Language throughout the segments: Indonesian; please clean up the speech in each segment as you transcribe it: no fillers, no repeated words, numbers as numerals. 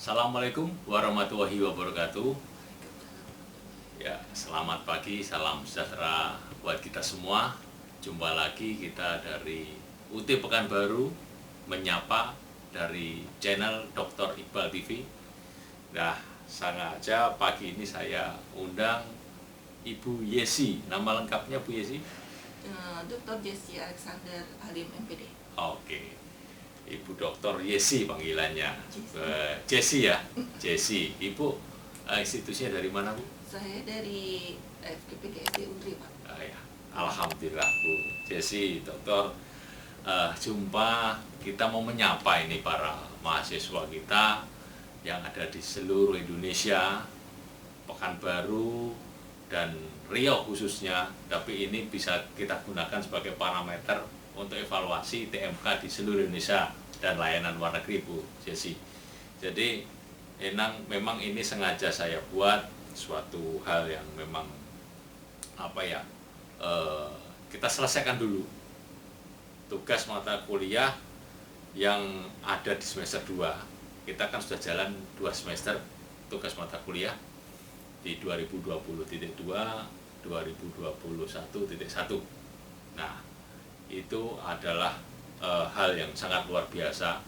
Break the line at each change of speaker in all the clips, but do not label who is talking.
Assalamualaikum warahmatullahi wabarakatuh. Ya, selamat pagi, salam sejahtera buat kita semua. Jumpa lagi kita dari UT Pekanbaru menyapa dari channel Dr. Iqbal TV. Nah, sengaja pagi ini saya undang Ibu Yesi. Nama lengkapnya Bu Yesi?
Dr. Jessie Alexander Halim MPD.
Oke. Ibu Dr. Yesi panggilannya.
Jessie.
Jessie ya. Jessie. Ibu institusinya dari mana, Bu?
Saya dari FKPDSD Undri, Pak.
Ya. Alhamdulillah, Bu Jessie, Dokter. Jumpa, kita mau menyapa ini para mahasiswa kita yang ada di seluruh Indonesia, Pekanbaru dan Riau khususnya, tapi ini bisa kita gunakan sebagai parameter untuk evaluasi TMK di seluruh Indonesia dan layanan luar negeri, Bu Jessie. Jadi memang ini sengaja saya buat suatu hal yang memang kita selesaikan dulu tugas mata kuliah yang ada di semester 2. Kita kan sudah jalan 2 semester tugas mata kuliah di 2020.2, 2021.1. Nah, itu adalah hal yang sangat luar biasa.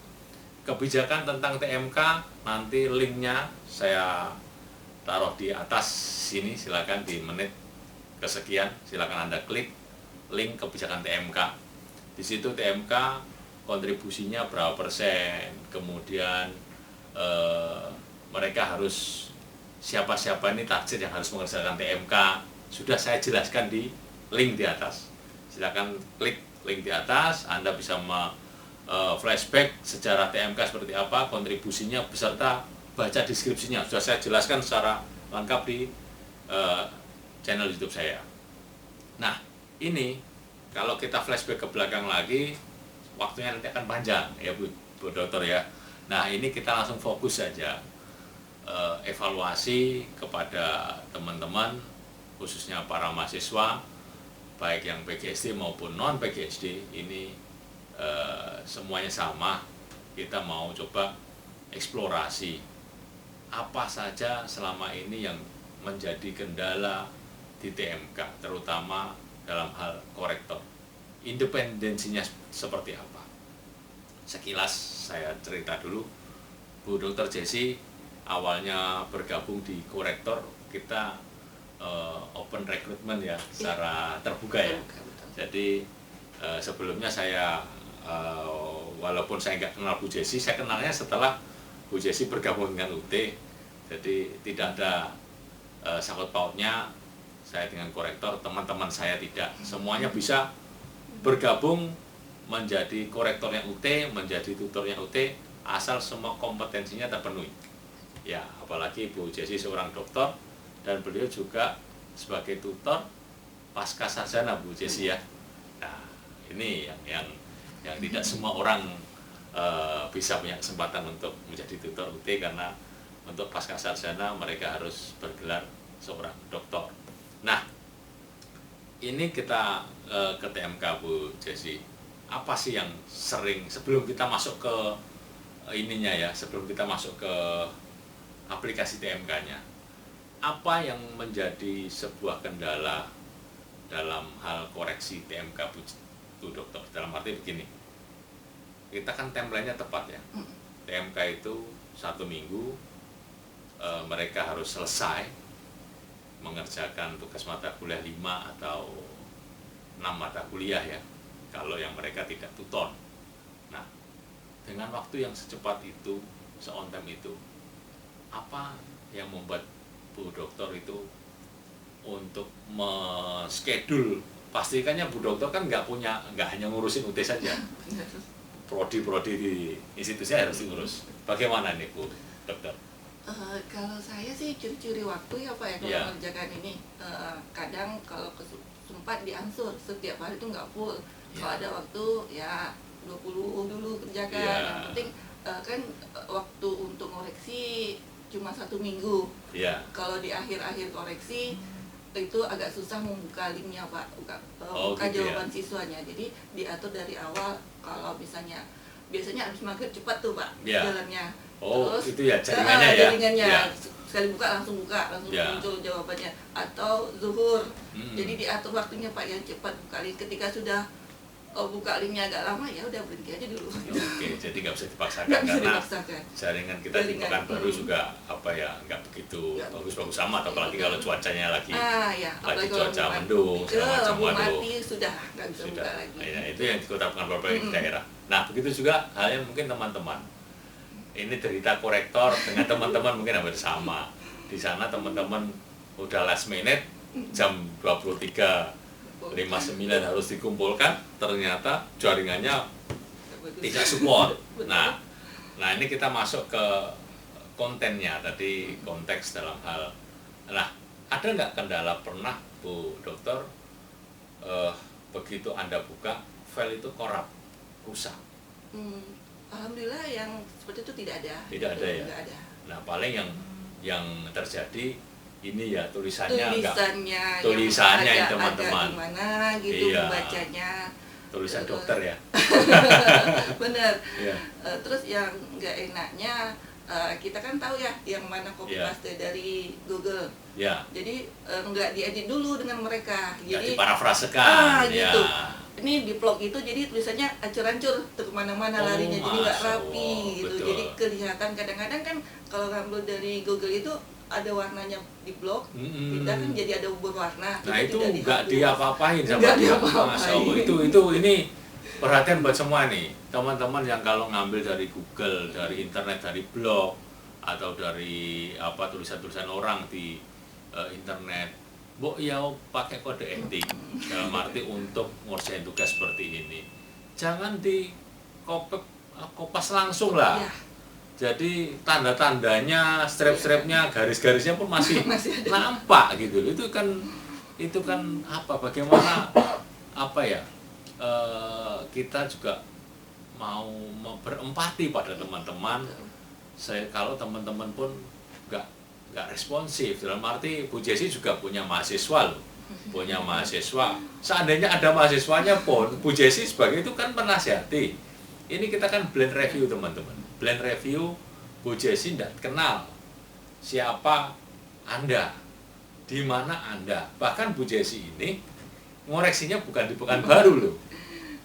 Kebijakan tentang TMK nanti linknya saya taruh di atas sini, silakan di menit kesekian silakan Anda klik link kebijakan TMK. Di situ TMK kontribusinya berapa persen, kemudian mereka harus siapa-siapa ini target yang harus mengerjakan TMK, sudah saya jelaskan di link di atas. Silakan klik link di atas, Anda bisa flashback sejarah TMK seperti apa, kontribusinya beserta baca deskripsinya. Sudah saya jelaskan secara lengkap di channel YouTube saya. Nah, ini kalau kita flashback ke belakang lagi, waktunya nanti akan panjang ya Bu Dokter ya. Nah, ini kita langsung fokus saja evaluasi kepada teman-teman, khususnya para mahasiswa baik yang PGSD maupun non PGSD. Ini semuanya sama, kita mau coba eksplorasi apa saja selama ini yang menjadi kendala di TMK, terutama dalam hal korektor. Independensinya seperti apa? Sekilas saya cerita dulu. Bu Dr. Jessie awalnya bergabung di korektor, kita open recruitment ya, secara terbuka ya. Jadi sebelumnya saya walaupun saya nggak kenal Bu Jessie, saya kenalnya setelah Bu Jessie bergabung dengan UT. Jadi tidak ada sangkut pautnya saya dengan korektor, teman-teman saya tidak. Semuanya bisa bergabung menjadi korektornya UT, menjadi tutornya UT, asal semua kompetensinya terpenuhi. Ya, apalagi Bu Jessie seorang dokter dan beliau juga sebagai tutor pasca sarjana, Bu Jessie ya. Nah, ini yang tidak semua orang bisa punya kesempatan untuk menjadi tutor UT, karena untuk pasca sarjana mereka harus bergelar seorang dokter. Nah, ini kita ke TMK, Bu Jessie. Apa sih yang sering sebelum kita masuk ke ininya ya, sebelum kita masuk ke aplikasi TMK-nya, apa yang menjadi sebuah kendala dalam hal koreksi TMK, Bu Dokter? Dalam arti begini, kita kan timeline-nya tepat ya. TMK itu 1 minggu, mereka harus selesai mengerjakan tugas mata kuliah 5 atau 6 mata kuliah ya, kalau yang mereka tidak tutor. Nah, dengan waktu yang secepat itu, se-on time itu, apa yang membuat Bu Dokter itu untuk men-schedule? Pastikannya Bu Dokter kan nggak hanya ngurusin UT saja, prodi-prodi di institusi harus diurus. Bagaimana nih Bu Dokter?
Kalau saya sih curi-curi waktu ya Pak ya, kalau mengerjakan ini. Kadang kalau sempat diansur, setiap hari itu nggak full. Kalau ada waktu ya 20 dulu kerjakan. Yang penting kan waktu untuk koreksi cuma 1 minggu. Kalau di akhir-akhir koreksi itu agak susah membuka linknya Pak, buka jawaban siswanya. Jadi diatur dari awal. Kalau misalnya biasanya habis maghrib cepat tuh Pak jalannya.
Oh,
terus
itu ya jaringannya ya.
jaringannya
Ya.
sekali langsung
Ya.
muncul jawabannya. Atau zuhur,
Hmm.
jadi diatur waktunya Pak yang cepat buka link. Ketika sudah buka linknya agak lama, ya udah berhenti aja dulu.
Oke, jadi nggak bisa dipaksakan
Nggak bisa
karena
dipaksakan.
jaringan kita di Pekanbaru juga apa ya nggak begitu
Nggak
bagus-bagus sama, atau apalagi kalau cuacanya lagi
Ya,
lagi
apalagi kalau
cuaca
lampu
mendung segala macam,
lampu
waduh.
mati sudah nggak bisa
Sudah.
buka lagi.
Ya, itu yang di Kota Pekanbaru di daerah. Nah, begitu juga halnya mungkin teman-teman. Ini derita korektor dengan teman-teman mungkin hampir sama. Di sana teman-teman udah last minute jam 23.59 harus dikumpulkan, ternyata jaringannya tidak support. Nah, ini kita masuk ke kontennya tadi, konteks dalam hal. Nah, ada nggak kendala pernah Bu Dokter begitu Anda buka file itu korup, rusak?
Alhamdulillah yang seperti itu tidak ada.
Tidak ada ya.
Tidak ada.
Nah, paling yang terjadi ini ya tulisannya
Tulisannya
ya,
yang
teman-teman.
Gimana gitu
Iya.
membacanya.
Tulisan dokter ya.
Bener.
Iya.
Terus yang nggak enaknya kita kan tahu ya yang mana copy
Iya.
paste dari Google.
Ya.
Jadi nggak diedit dulu dengan mereka.
Nggak
Jadi
diparafrasekan.
gitu.
Ya.
Ini di blog itu jadi tulisannya ancur-ancur kemana-mana larinya, jadi nggak
Masya
rapi
Allah,
gitu.
betul.
Jadi kelihatan kadang-kadang kan kalau ngambil dari Google itu ada warnanya di blog, kita kan jadi ada berwarna.
Nah, itu
tidak
nggak
dihapus.
diapa-apain sama
Nggak
dia.
diapa-apain.
Masya Allah, itu ini perhatian buat semua nih teman-teman yang kalau ngambil dari Google, dari internet, dari blog atau dari apa tulisan-tulisan orang di internet, ya pakai kode etik dalam arti untuk ngerjain tugas seperti ini. Jangan di kopas langsung lah.
Iya.
Jadi tanda-tandanya, strap-strapnya, garis-garisnya pun masih
Masih ada.
nampak gitu loh. Itu kan apa? Bagaimana apa ya? Kita juga mau berempati pada teman-teman. Kalau teman-teman pun nggak responsif, dalam arti Bu Jessi juga punya mahasiswa loh, punya mahasiswa. Seandainya ada mahasiswanya pun, Bu Jessi sebagai itu kan menasihati. Ini kita kan blend review teman-teman. Blend review, Bu Jessi tidak kenal siapa Anda, di mana Anda. Bahkan Bu Jessi ini ngoreksinya bukan di Pekanbaru loh,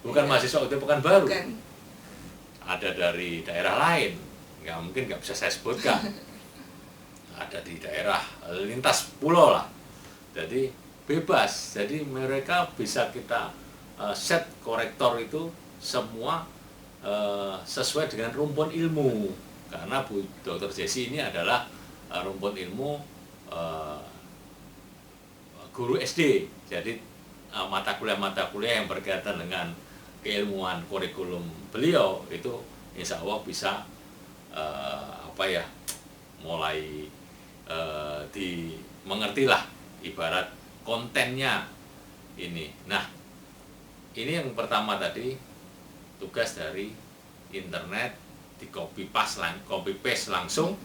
bukan mahasiswa di Pekanbaru.
Bukan.
Ada dari daerah lain, nggak bisa saya sebutkan. Ada di daerah lintas pulau lah, jadi bebas. Jadi mereka bisa kita set korektor itu semua sesuai dengan rumpun ilmu, karena Bu Dr. Jessi ini adalah rumpun ilmu guru SD. Jadi mata kuliah yang berkaitan dengan keilmuan kurikulum beliau itu insya Allah bisa mulai mengertilah ibarat kontennya ini. Nah, ini yang pertama tadi, tugas dari internet di copy paste langsung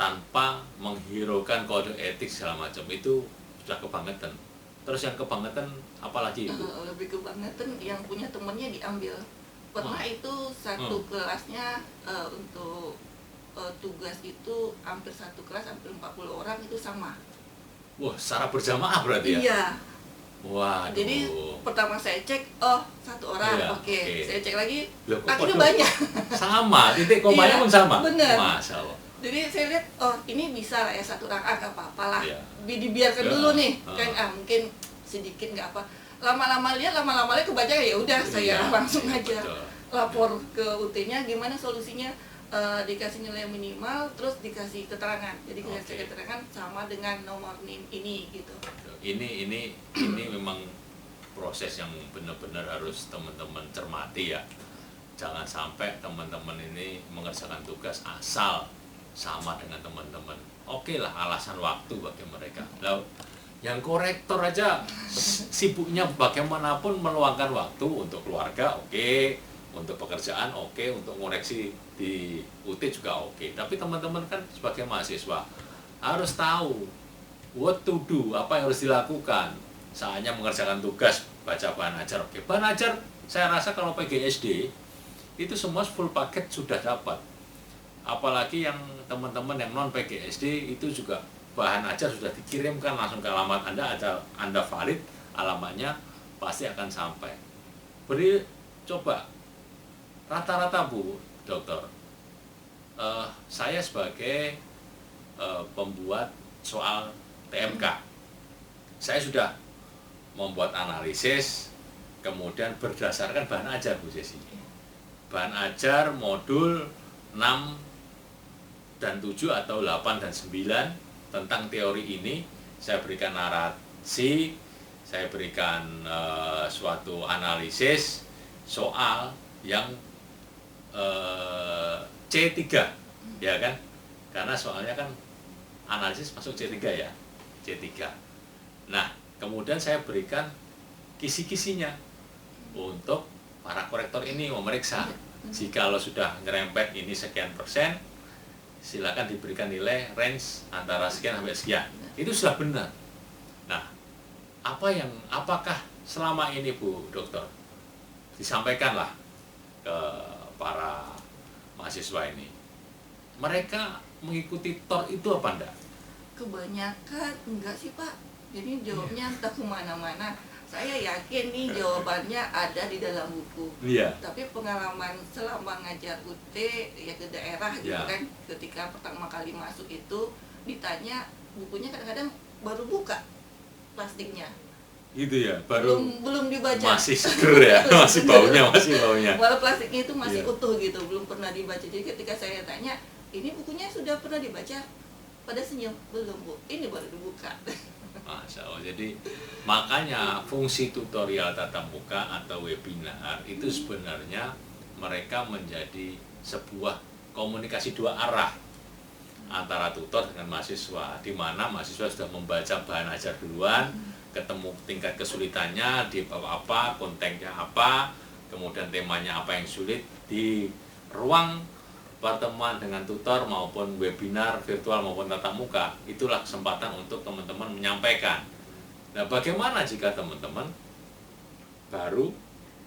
tanpa menghiraukan kode etik segala macam, itu sudah kebangetan. Terus yang kebangetan apalagi itu?
Lebih kebangetan yang punya temennya diambil. Pernah itu satu kelasnya untuk tugas itu hampir satu kelas, hampir 40 orang itu sama.
Wah, secara berjamaah berarti ya?
Iya.
Waduh.
Jadi pertama saya cek, satu orang,
Iya,
oke. Saya cek lagi,
Loh, kok
akhirnya
waduh,
banyak.
Sama, titik komanya
Iya,
pun sama?
bener.
Masya Allah.
Jadi saya lihat, ini bisa lah ya satu orang, nggak apa-apa lah.
Iya.
Dibiarkan
Ya,
dulu nih, kan mungkin sedikit nggak apa. Lama-lama lihat kebaca ya udah saya
Iya,
langsung
iya,
aja
betul.
lapor ke UT-nya gimana solusinya. Dikasih nilai minimal, terus dikasih keterangan. Jadi dikasih keterangan sama dengan nomor NIM ini gitu.
Ini memang proses yang benar-benar harus teman-teman cermati ya. Jangan sampai teman-teman ini mengerjakan tugas asal sama dengan teman-teman. Oke lah, alasan waktu bagi mereka. Lalu yang korektor aja sibuknya bagaimanapun meluangkan waktu untuk keluarga, untuk pekerjaan, untuk ngoreksi di UT juga tapi teman-teman kan sebagai mahasiswa harus tahu what to do, apa yang harus dilakukan. Saatnya mengerjakan tugas, baca bahan ajar, bahan ajar saya rasa kalau PGSD itu semua full paket sudah dapat. apalagi yang teman-teman yang non PGSD itu juga bahan ajar sudah dikirimkan langsung ke alamat Anda, Anda valid alamatnya pasti akan sampai. Beri coba rata-rata Bu Dokter, saya sebagai pembuat soal TMK, saya sudah membuat analisis, kemudian berdasarkan bahan ajar Bu Jesi. Bahan ajar modul 6 dan 7 atau 8 dan 9 tentang teori ini, saya berikan narasi, saya berikan suatu analisis soal yang C3, ya kan? Karena soalnya kan analisis masuk C3 ya, C3. Nah, kemudian saya berikan kisi-kisinya untuk para korektor ini memeriksa. Jikalau sudah nyerempet ini sekian persen, silakan diberikan nilai range antara sekian sampai sekian. Itu sudah benar. Nah, apakah selama ini Bu Dokter disampaikanlah ke para mahasiswa ini, mereka mengikuti TOR itu apa enggak?
Kebanyakan enggak sih Pak. Jadi jawabnya entah kemana-mana. Saya yakin nih jawabannya ada di dalam buku.
Iya.
Tapi pengalaman selama ngajar UT ya ke daerah gitu kan, ketika pertama kali masuk itu ditanya bukunya kadang-kadang baru buka plastiknya.
Gitu ya, baru
belum dibaca.
Masih seger ya, masih baunya.
Walau plastiknya itu masih utuh gitu, belum pernah dibaca. Jadi ketika saya tanya, ini bukunya sudah pernah dibaca? Pada senyum, belum Bu, ini baru dibuka.
Masya Allah. Jadi makanya fungsi tutorial tatap muka atau webinar itu sebenarnya mereka menjadi sebuah komunikasi dua arah antara tutor dengan mahasiswa, di mana mahasiswa sudah membaca bahan ajar duluan, ketemu tingkat kesulitannya di apa, kontennya apa, kemudian temanya apa yang sulit. Di ruang pertemuan dengan tutor maupun webinar virtual maupun tatap muka, itulah kesempatan untuk teman-teman menyampaikan. Nah, bagaimana jika teman-teman baru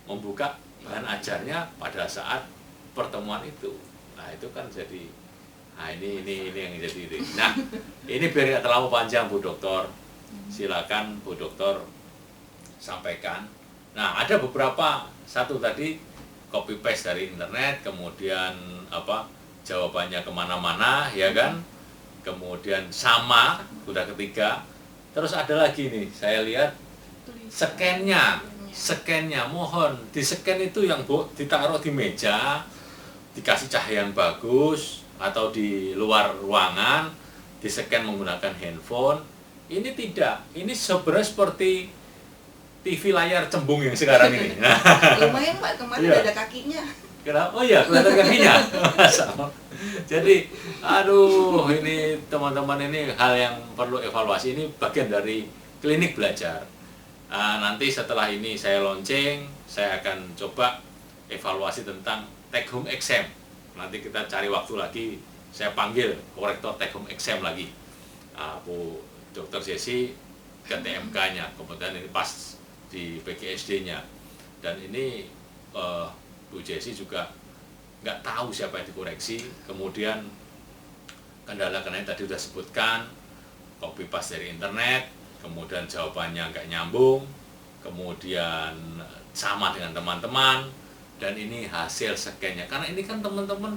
membuka bahan ajarnya pada saat pertemuan itu? Nah, itu kan jadi, nah ini yang jadi ini. Nah, ini biar tidak terlalu panjang Bu Dokter, silakan Bu Dokter sampaikan. Nah, ada beberapa, satu tadi copy paste dari internet, kemudian jawabannya kemana-mana, ya kan? Kemudian sama, udah ketiga. Terus ada lagi nih, saya lihat scan-nya, mohon di scan itu yang ditaruh di meja, dikasih cahaya yang bagus, atau di luar ruangan, di scan menggunakan handphone. Ini tidak, ini sebenarnya seperti TV layar cembung yang sekarang ini.
Lumayan Pak, kemarin ada kakinya.
Kenapa? Oh iya, kelihatan kakinya. Jadi, aduh, ini teman-teman, ini hal yang perlu evaluasi. Ini bagian dari klinik belajar. Nanti setelah ini saya launching, saya akan coba evaluasi tentang take home exam. Nanti kita cari waktu lagi, saya panggil korektor take home exam lagi. Bu Dr. Jesi ke TMK-nya, kemudian ini pas di PGSD-nya, dan ini Bu Jesi juga nggak tahu siapa yang dikoreksi. Kemudian kendala-kendala tadi sudah sebutkan, copy paste dari internet, kemudian jawabannya nggak nyambung, kemudian sama dengan teman-teman, dan ini hasil scan-nya. Karena ini kan teman-teman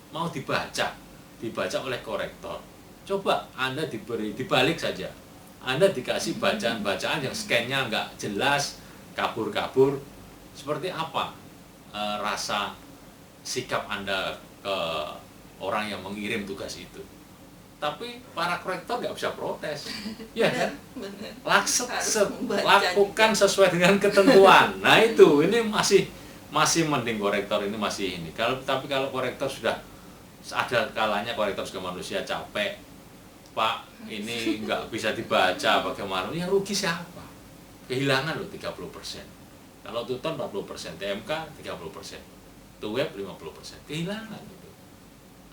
mau dibaca oleh korektor. Coba Anda dibalik saja, Anda dikasih bacaan-bacaan yang scan-nya nggak jelas, kabur-kabur, seperti apa rasa sikap Anda ke orang yang mengirim tugas itu? Tapi para korektor nggak bisa protes, ya kan? Lakukan sesuai dengan ketentuan. Nah itu, ini masih mending korektor ini masih ini. Tapi kalau korektor sudah ada kalanya korektor juga manusia capek, Pak, ini nggak bisa dibaca bagaimana? Ya rugi siapa? Kehilangan loh 30%. Kalau tutor 40%, TMK 30%, web 50%, kehilangan gitu.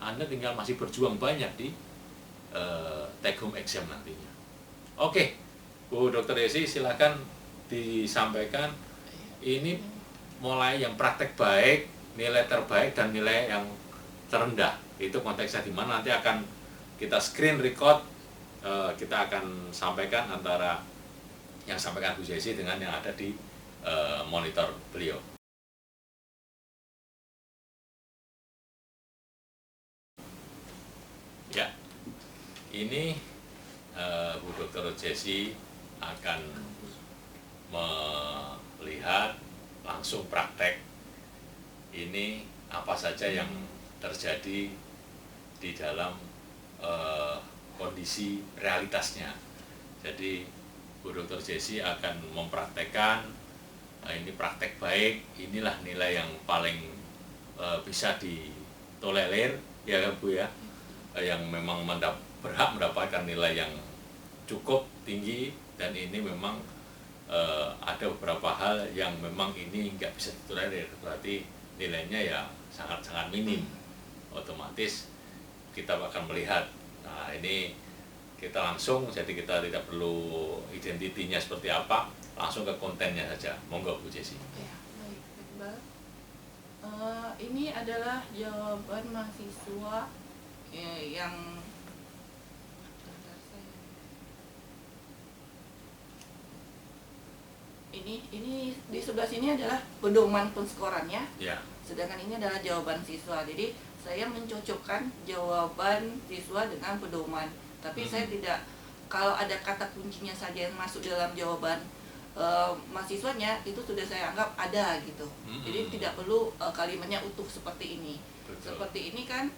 Anda tinggal masih berjuang banyak di take home exam nantinya. Oke, Bu Dr. Desi, silakan disampaikan. Ini mulai yang praktek baik, nilai terbaik dan nilai yang terendah. itu konteksnya di mana nanti akan kita screen record, kita akan sampaikan antara yang sampaikan Bu Jessi dengan yang ada di monitor beliau. Ya, ini Bu Dr. Jessi akan melihat langsung praktek ini apa saja yang terjadi di dalam kondisi realitasnya. Jadi Bu Dr. Jessi akan mempraktekkan ini praktek baik, inilah nilai yang paling bisa ditolerir ya Bu ya, yang memang berhak mendapatkan nilai yang cukup tinggi, dan ini memang ada beberapa hal yang memang ini nggak bisa ditolerir, berarti nilainya ya sangat-sangat minim. Otomatis kita akan melihat, nah ini kita langsung, jadi kita tidak perlu identitinya seperti apa, langsung ke kontennya saja. Monggo Bu Jessi.
Ya, baik, Iqbal. Ini adalah jawaban mahasiswa yang ini di sebelah sini adalah pedoman penskorannya.
Ya.
Sedangkan ini adalah jawaban siswa. Jadi saya mencocokkan jawaban siswa dengan pedoman. Tapi saya tidak, kalau ada kata kuncinya saja yang masuk dalam jawaban mahasiswanya, itu sudah saya anggap ada gitu. Jadi tidak perlu kalimatnya utuh seperti ini.
Betul.
Seperti ini kan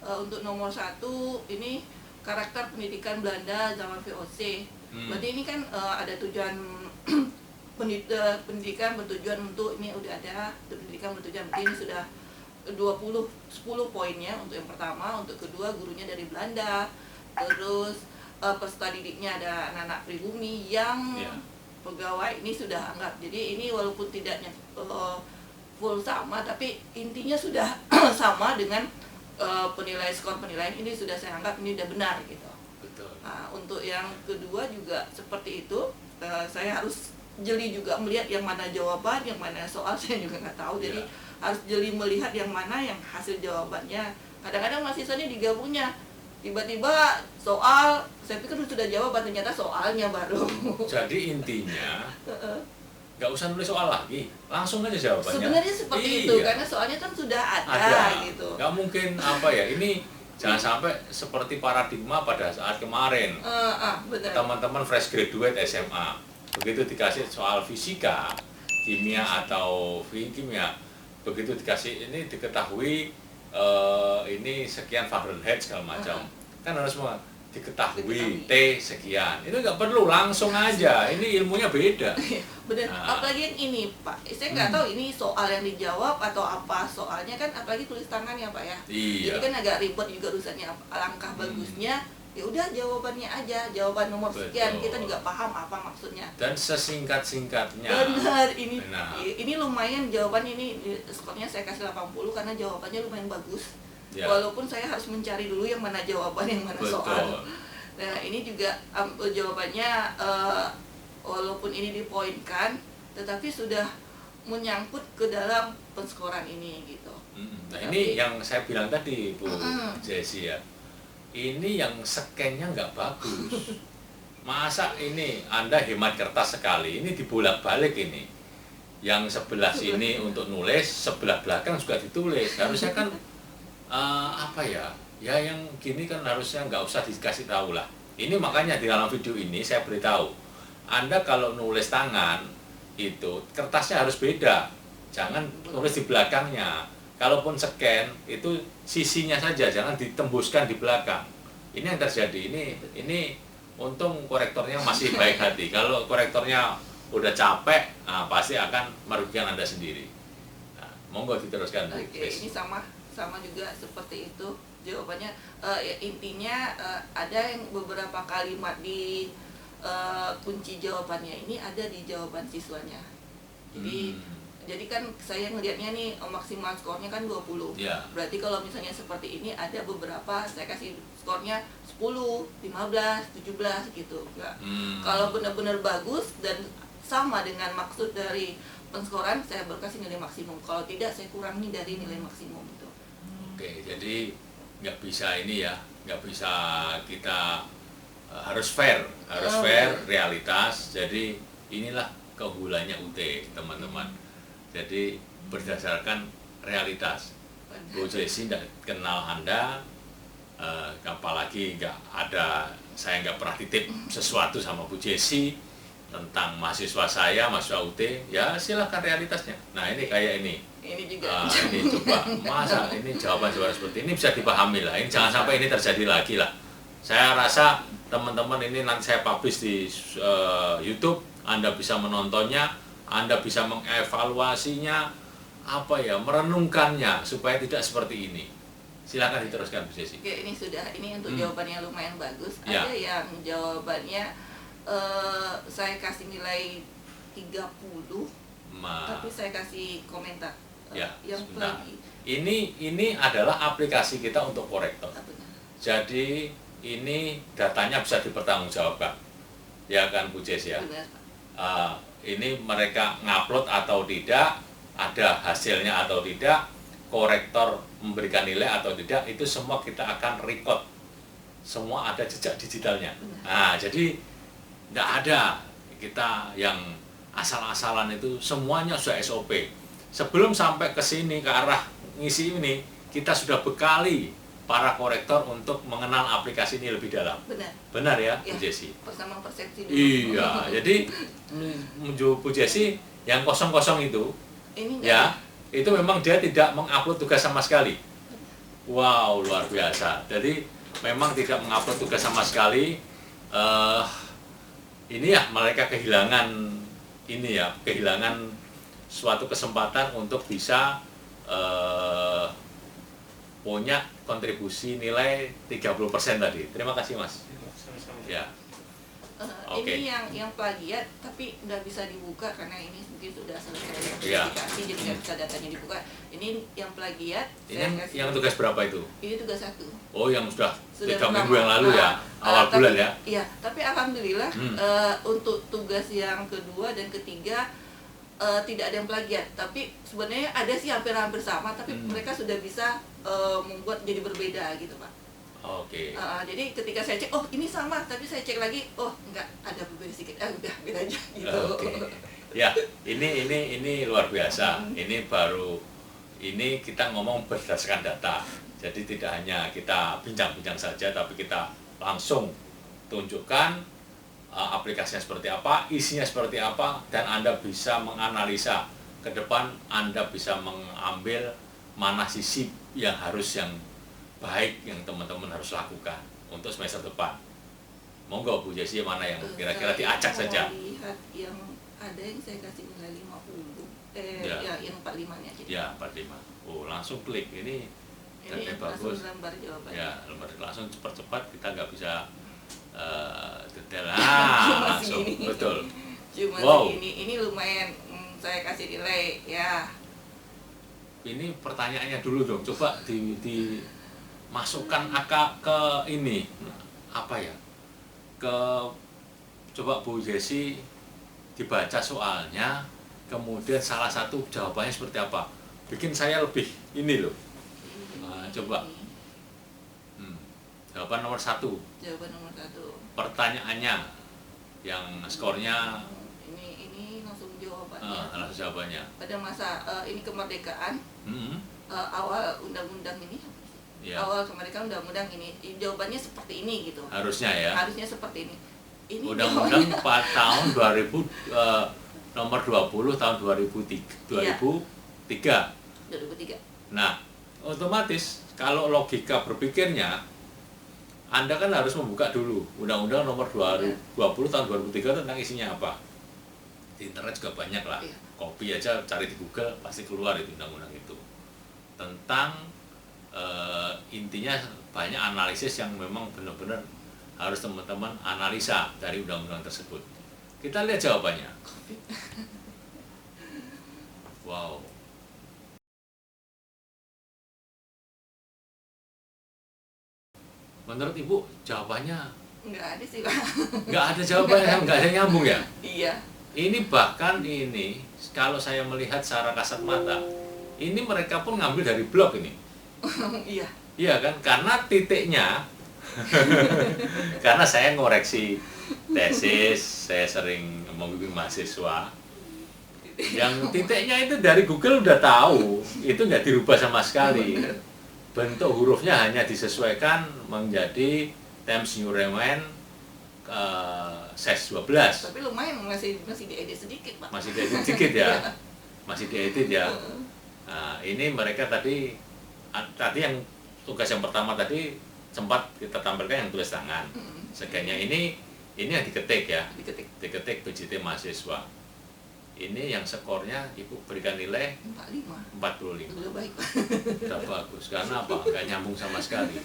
untuk nomor 1 ini karakter pendidikan Belanda zaman VOC. Berarti ini kan ada tujuan pendidikan bertujuan untuk, ini udah ada pendidikan bertujuan, berarti ini sudah 10 poinnya untuk yang pertama. Untuk kedua, gurunya dari Belanda. Terus peserta didiknya ada anak-anak pribumi yang pegawai, ini sudah anggap. Jadi ini walaupun tidak full sama, tapi intinya sudah sama dengan skor penilaian ini sudah saya anggap ini sudah benar gitu.
Betul.
Nah, untuk yang kedua juga seperti itu, saya harus jeli juga melihat yang mana jawaban, yang mana soal, saya juga nggak tahu. Jadi harus jeli melihat yang mana yang hasil jawabannya. Kadang-kadang mahasiswa ini digabungnya, tiba-tiba soal, saya pikir sudah jawaban, ternyata soalnya baru.
Jadi intinya nggak usah nulis soal lagi, langsung aja jawabannya.
Sebenarnya seperti itu, karena soalnya kan sudah ada gitu.
Nggak mungkin apa ya, ini jangan sampai seperti paradigma pada saat kemarin. Teman-teman fresh graduate SMA, begitu dikasih soal fisika, kimia atau kimia, begitu dikasih ini diketahui ini sekian Fahrenheit segala macam, kan harus semua diketahui T sekian, itu nggak perlu, langsung aja, ini ilmunya beda.
Benar. Apalagi yang ini Pak, saya nggak tahu ini soal yang dijawab atau apa soalnya, kan apalagi tulis tangan ya Pak ya.
Iya.
Jadi kan agak ribet juga urusannya. Alangkah bagusnya ya udah jawabannya aja, jawaban nomor sekian, kita juga paham apa maksudnya.
Dan sesingkat-singkatnya.
Benar, ini lumayan jawabannya, ini skornya saya kasih 80 karena jawabannya lumayan bagus. Ya. Walaupun saya harus mencari dulu yang mana jawaban, yang mana soal. Nah, ini juga jawabannya walaupun ini dipoinkan, tetapi sudah menyangkut ke dalam penskoran ini gitu.
Nah, ini yang saya bilang tadi Bu Jessi ya. Ini yang scan-nya nggak bagus. Masa ini Anda hemat kertas sekali, ini dibolak-balik ini. Yang sebelah sini untuk nulis, sebelah belakang juga ditulis. Harusnya kan apa ya? Ya yang gini kan harusnya nggak usah dikasih tahu lah. Ini makanya di dalam video ini saya beritahu, Anda kalau nulis tangan itu kertasnya harus beda. Jangan nulis di belakangnya. Kalaupun scan itu sisinya saja, jangan ditembuskan di belakang. Ini yang terjadi. Ini untung korektornya masih baik hati. Kalau korektornya udah capek, nah pasti akan merugikan Anda sendiri. Nah, monggo diteruskan.
Oke, ini sama juga seperti itu jawabannya. Intinya ada yang beberapa kalimat di kunci jawabannya ini ada di jawaban siswanya. Jadi kan saya ngelihatnya nih maksimal skornya kan 20. Berarti kalau misalnya seperti ini ada beberapa saya kasih skornya 10, 15, 17 gitu. Kalau benar-benar bagus dan sama dengan maksud dari penskoran, saya berkasih nilai maksimum. Kalau tidak, saya kurangi dari nilai maksimum itu.
Oke, jadi nggak bisa ini ya, nggak bisa kita harus fair, realitas. Jadi inilah keunggulannya UT, teman-teman. Jadi berdasarkan realitas. Bu Jessi tidak kenal Anda, apalagi saya nggak pernah titip sesuatu sama Bu Jessi tentang mahasiswa saya, mahasiswa UT, ya silahkan realitasnya. Nah ini kayak ini.
Ini juga.
Ini coba, masa ini jawaban seperti ini bisa dipahami lah. Ini jangan sampai ini terjadi lagi lah. Saya rasa teman-teman ini nanti saya publish di YouTube, Anda bisa menontonnya, Anda bisa mengevaluasinya, merenungkannya supaya tidak seperti ini. Silakan diteruskan Bu Jessi.
Oke, ini untuk jawabannya lumayan bagus.
Ya.
Ada yang jawabannya saya kasih nilai 30, tapi saya kasih komentar.
Ya,
yang
sebentar.
lagi.
Ini adalah aplikasi kita untuk korektor.
Benar.
Jadi ini datanya bisa dipertanggungjawabkan, ya kan Bu Jessi ya.
Benar.
Ini mereka ngupload atau tidak, ada hasilnya atau tidak, korektor memberikan nilai atau tidak, itu semua kita akan record. Semua ada jejak digitalnya. Nah, jadi tidak ada kita yang asal-asalan, itu semuanya sudah SOP. Sebelum sampai ke sini, ke arah ngisi ini, kita sudah bekali para korektor untuk mengenal aplikasi ini lebih dalam. Benar ya, Bu Jessi?
Persamaan persepsi dulu.
Iya, jadi Bu Jessi yang kosong-kosong itu, itu memang dia tidak mengupload tugas sama sekali. Wow, luar biasa. Jadi memang tidak mengupload tugas sama sekali. Ini ya mereka kehilangan suatu kesempatan untuk bisa punya kontribusi nilai 30% tadi. Terima kasih Mas. Ya.
Ini yang plagiat tapi nggak bisa dibuka karena ini mungkin sudah selesai verifikasi, jadi nggak bisa datanya dibuka. Ini yang plagiat.
Ini yang tugas berapa itu?
Ini tugas 1.
Oh, yang sudah 3 minggu yang lalu ya, awal bulan ya?
Iya, tapi alhamdulillah untuk tugas yang kedua dan ketiga tidak ada yang plagiat. Tapi sebenarnya ada sih hampir-hampir sama, tapi mereka sudah bisa membuat jadi berbeda gitu Pak.
Oke.
Jadi ketika saya cek, oh ini sama, tapi saya cek lagi, oh enggak, ada berbeda sedikit, udah beda aja gitu.
Oke. Ya, ini luar biasa. Ini kita ngomong berdasarkan data. Jadi tidak hanya kita bincang-bincang saja, tapi kita langsung tunjukkan aplikasinya seperti apa, isinya seperti apa, dan Anda bisa menganalisa ke depan. Anda bisa mengambil mana sisi yang baik yang teman-teman harus lakukan untuk semester depan. Monggo Bu Jessi, mana yang kira-kira diacak saja?
Lihat yang ada yang saya kasih nilai 50, yang 45-nya aja.
Ya, 45. Oh, langsung klik. Ini bagus.
Lembar jawabannya.
Ya, lembar langsung cepat-cepat, kita nggak bisa detail. Langsung betul.
Cuma ini lumayan saya kasih nilai ya.
Ini pertanyaannya dulu dong. Coba dimasukkan ke ini coba Bu Jessi dibaca soalnya, kemudian salah satu jawabannya seperti apa, bikin saya lebih ini loh. Coba jawaban nomor 1. Pertanyaannya yang skornya
ini langsung jawabannya.
Langsung jawabannya.
Pada masa ini kemerdekaan, awal undang-undang ini. Ya. Awal kemerdekaan undang-undang ini, jawabannya seperti ini gitu.
Harusnya ya.
Harusnya seperti ini.
Undang-undang 4 tahun 2000 nomor 20 tahun 2003. 2003. Nah, otomatis kalau logika berpikirnya Anda kan harus membuka dulu Undang-Undang nomor 20 tahun 2003 tentang isinya apa. Di internet juga banyak lah. Copy aja, cari di Google pasti keluar itu undang-undang itu. Tentang intinya banyak analisis yang memang benar-benar harus teman-teman analisa dari undang-undang tersebut. Kita lihat jawabannya. Wow. Menurut Ibu jawabannya?
Nggak ada sih Pak.
Nggak ada jawabannya, nggak ada nyambung ya?
Iya.
Ini bahkan kalau saya melihat secara kasat mata, ini mereka pun ngambil dari blog ini.
Iya.
Iya kan, karena titiknya, karena saya ngoreksi tesis, saya sering membimbing mahasiswa, yang titiknya itu dari Google udah tahu, itu nggak dirubah sama sekali. Bentuk hurufnya hanya disesuaikan menjadi Times New Roman size 12.
Tapi lumayan masih diedit sedikit, Pak.
Masih diedit sedikit ya, masih diedit ya. Nah, ini mereka tadi yang tugas yang pertama tadi sempat kita tampilkan yang tulis tangan. Seganya ini yang diketik ya, diketik BJT mahasiswa. Ini yang skornya Ibu berikan nilai 45.
Udah baik, Pak.
Udah bagus, karena apa? Nggak nyambung sama sekali.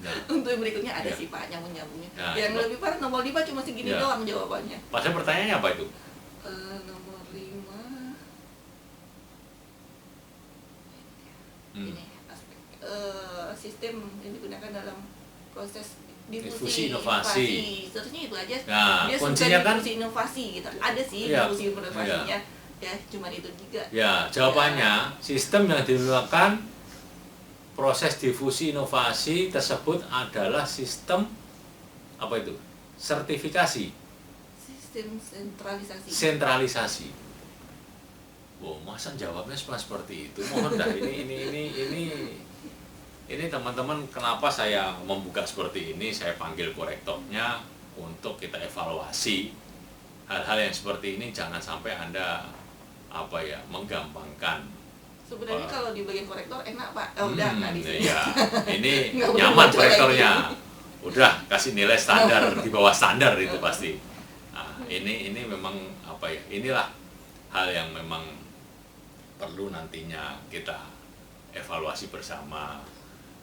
Nah,
untuk yang berikutnya ada sih Pak, nyambung-nyambungnya.
Nah,
yang lebih parah nomor 5 cuma segini doang jawabannya.
Pasnya pertanyaannya apa itu?
Nomor 5 ini aspek sistem yang digunakan dalam proses difusi inovasi. Seterusnya itu aja.
Nah,
dia
kuncinya kan
difusi inovasi gitu. Ada sih difusi inovasinya. Ya, cuma itu juga.
Ya, jawabannya sistem yang digunakan proses difusi inovasi tersebut adalah sistem apa itu? Sertifikasi.
Sistem sentralisasi.
Sentralisasi. Wow, masa jawabnya seperti itu? Mohon dah ini teman-teman, kenapa saya membuka seperti ini? Saya panggil korektornya untuk kita evaluasi hal-hal yang seperti ini. Jangan sampai Anda menggampangkan.
Sebenarnya kalau di bagian korektor enak Pak. Udah nggak di sini.
Iya, ini nyaman korektornya. Udah kasih nilai standar di bawah standar itu pasti. Nah, ini memang inilah hal yang memang perlu nantinya kita evaluasi bersama.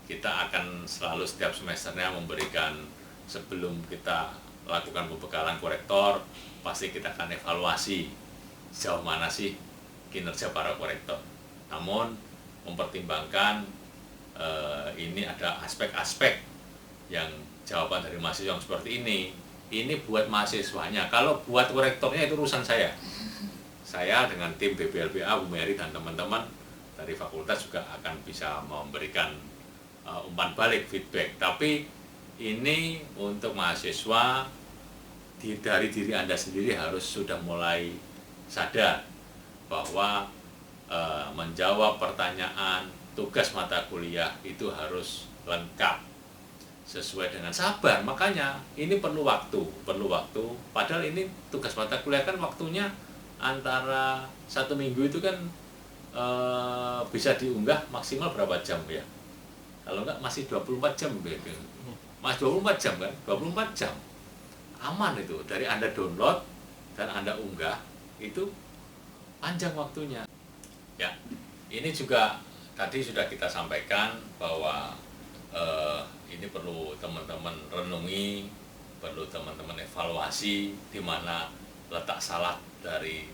Kita akan selalu setiap semesternya memberikan, sebelum kita lakukan pembekalan korektor, pasti kita akan evaluasi sejauh mana sih kinerja para korektor. Namun mempertimbangkan ini ada aspek-aspek yang jawaban dari mahasiswa yang seperti ini buat mahasiswanya. Kalau buat korektornya itu urusan saya. Saya dengan tim BBLBA, Bu Mary dan teman-teman dari fakultas juga akan bisa memberikan umpan balik, feedback. Tapi ini untuk mahasiswa, dari diri Anda sendiri harus sudah mulai sadar bahwa menjawab pertanyaan tugas mata kuliah itu harus lengkap sesuai dengan sabar. Makanya ini perlu waktu. Padahal ini tugas mata kuliah kan waktunya antara 1 minggu itu kan bisa diunggah maksimal berapa jam ya? Kalau enggak masih 24 jam ya. Mas 24 jam kan? 24 jam. Aman itu. Dari Anda download dan Anda unggah itu panjang waktunya. Ya, ini juga tadi sudah kita sampaikan bahwa ini perlu teman-teman renungi, perlu teman-teman evaluasi di mana letak salah dari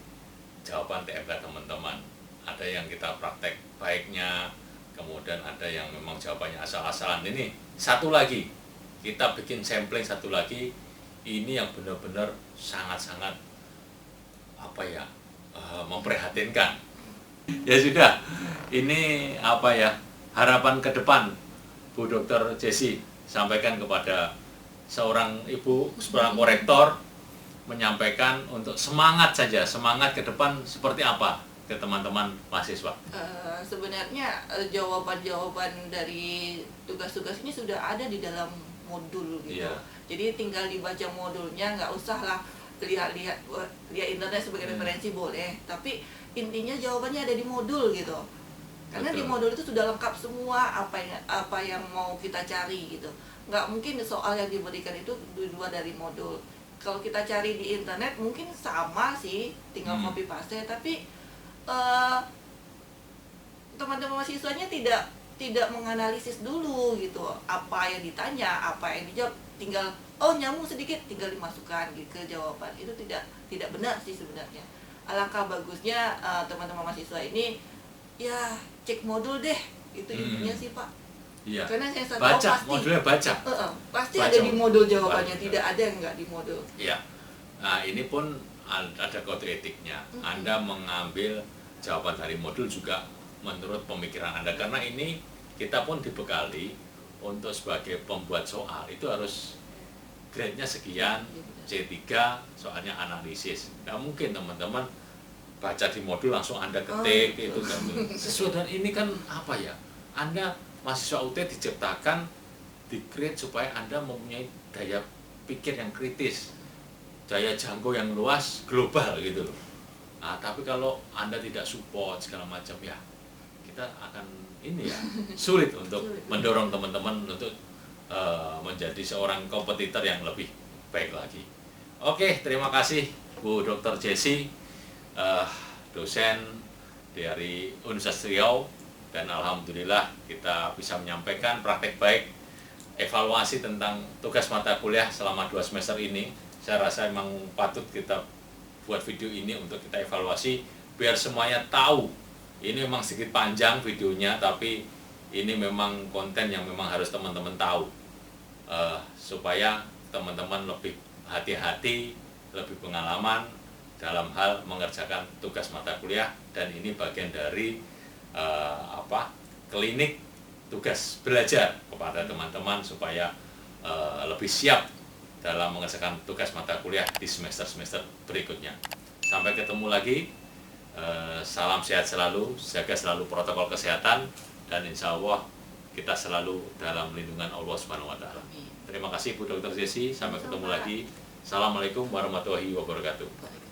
jawaban TMK teman-teman. Ada yang kita praktek baiknya, kemudian ada yang memang jawabannya asal-asalan. Ini satu lagi, kita bikin sampling satu lagi, ini yang benar-benar sangat-sangat memprihatinkan. Ya sudah, ini harapan ke depan Bu Dr. Jessi sampaikan kepada seorang ibu, seorang korektor, menyampaikan untuk semangat ke depan seperti apa ke teman-teman mahasiswa.
Sebenarnya jawaban-jawaban dari tugas-tugas ini sudah ada di dalam modul gitu.
Iya.
Jadi tinggal dibaca modulnya, nggak usah lah lihat internet sebagai referensi boleh, tapi intinya jawabannya ada di modul gitu. Karena
Betul.
di modul itu sudah lengkap semua apa yang mau kita cari gitu. Nggak mungkin soal yang diberikan itu di luar dari modul. Kalau kita cari di internet mungkin sama sih, tinggal copy paste, tapi teman-teman mahasiswanya tidak menganalisis dulu gitu, apa yang ditanya, apa yang dijawab, tinggal nyambung sedikit tinggal dimasukkan gitu ke jawaban. Itu tidak benar sih sebenarnya. Alangkah bagusnya teman-teman mahasiswa ini ya cek modul deh, itu intinya sih Pak.
Iya.
Karena saya sadar
Baca, modulnya baca.
Pasti
Baca.
ada di modul jawabannya,
Baca.
tidak ada yang nggak di modul.
Iya. Nah, ini pun ada kode etiknya. Anda mengambil jawaban dari modul juga menurut pemikiran Anda, karena ini kita pun dibekali untuk sebagai pembuat soal itu harus grade-nya sekian, C3, soalnya analisis. Nggak mungkin teman-teman baca di modul langsung Anda ketik itu kan. Sesuai dengan ini kan apa ya? Anda mahasiswa UT diciptakan di grade supaya Anda mempunyai daya pikir yang kritis, daya jangkau yang luas, global gitu loh. Nah, tapi kalau Anda tidak support segala macam ya, kita akan ini ya sulit untuk mendorong teman-teman untuk menjadi seorang kompetitor yang lebih baik lagi. Oke, terima kasih Bu Dr. Jessi, dosen dari Universitas Riau, dan alhamdulillah kita bisa menyampaikan praktek baik evaluasi tentang tugas mata kuliah selama 2 semester ini. Saya rasa memang patut kita buat video ini untuk kita evaluasi biar semuanya tahu. Ini memang sedikit panjang videonya, tapi ini memang konten yang memang harus teman-teman tahu, supaya teman-teman lebih hati-hati, lebih pengalaman dalam hal mengerjakan tugas mata kuliah. Dan ini bagian dari klinik tugas belajar kepada teman-teman supaya lebih siap dalam mengerjakan tugas mata kuliah di semester-semester berikutnya. Sampai ketemu lagi, salam sehat selalu, jaga selalu protokol kesehatan, dan insya Allah kita selalu dalam lindungan Allah Subhanahu wa Ta'ala. Terima kasih Bu Dr. Jessi, sampai ketemu lagi. Assalamualaikum warahmatullahi wabarakatuh.